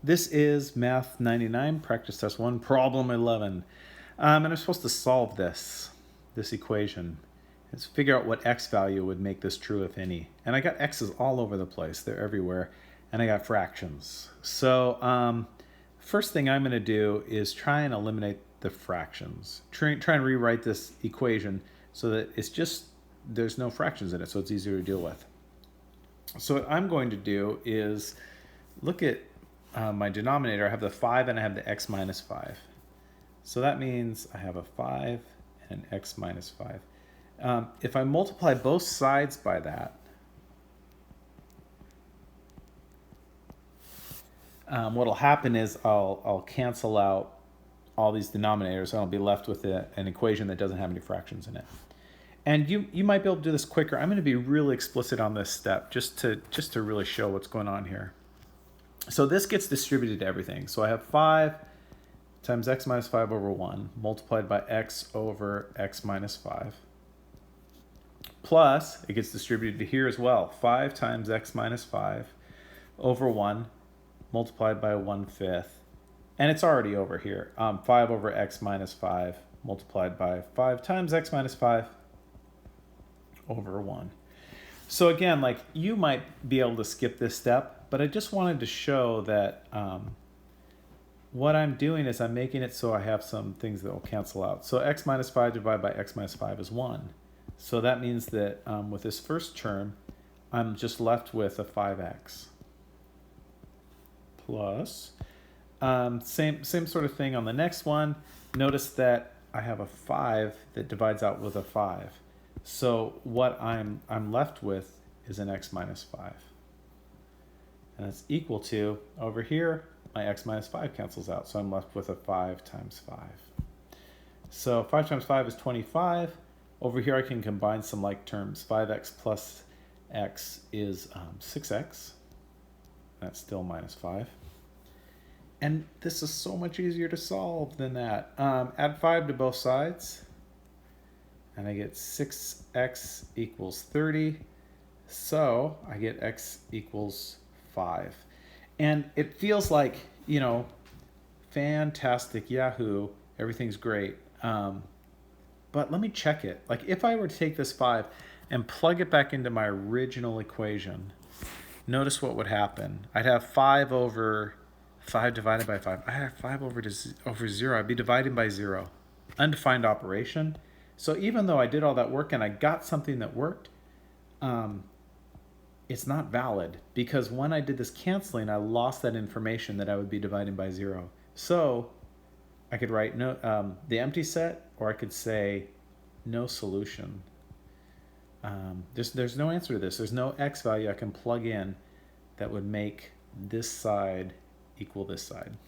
This is Math 99, practice test 1, problem 11. And I'm supposed to solve this equation. Let's figure out what x value would make this true, if any. And I got x's all over the place, they're everywhere. And I got fractions. So first thing I'm going to do is try and eliminate the fractions. Try and rewrite this equation so that it's just, there's no fractions in it, so it's easier to deal with. So what I'm going to do is look at my denominator. I have the 5 and I have the x minus 5. So that means I have a 5 and an x minus 5. If I multiply both sides by that, what'll happen is I'll cancel out all these denominators and I'll be left with an equation that doesn't have any fractions in it. And you might be able to do this quicker. I'm going to be really explicit on this step just to really show what's going on here. So this gets distributed to everything. So I have 5 times x minus 5 over 1 multiplied by x over x minus 5. Plus, it gets distributed to here as well. 5 times x minus 5 over 1 multiplied by 1/5. And it's already over here. 5 over x minus 5 multiplied by 5 times x minus 5 over 1. So again, like, you might be able to skip this step, but I just wanted to show that what I'm doing is I'm making it so I have some things that will cancel out. So x minus 5 divided by x minus 5 is 1. So that means that with this first term, I'm just left with a 5x. Plus, same sort of thing on the next one. Notice that I have a 5 that divides out with a 5. So what I'm left with is an x minus 5. And that's equal to, over here, my x minus 5 cancels out. So I'm left with a 5 times 5. So 5 times 5 is 25. Over here I can combine some like terms. 5x plus x is 6x. That's still minus 5. And this is so much easier to solve than that. Add 5 to both sides. And I get 6x equals 30. So I get x equals 5. And it feels like, you know, fantastic, Yahoo, everything's great. But let me check it. Like, if I were to take this 5 and plug it back into my original equation, notice what would happen. I'd have 5 over 5 divided by 5. I have 5 over 0. I'd be dividing by 0. Undefined operation. So even though I did all that work and I got something that worked, it's not valid, because when I did this canceling, I lost that information that I would be dividing by 0. So I could write the empty set, or I could say no solution. There's no answer to this. There's no x value I can plug in that would make this side equal this side.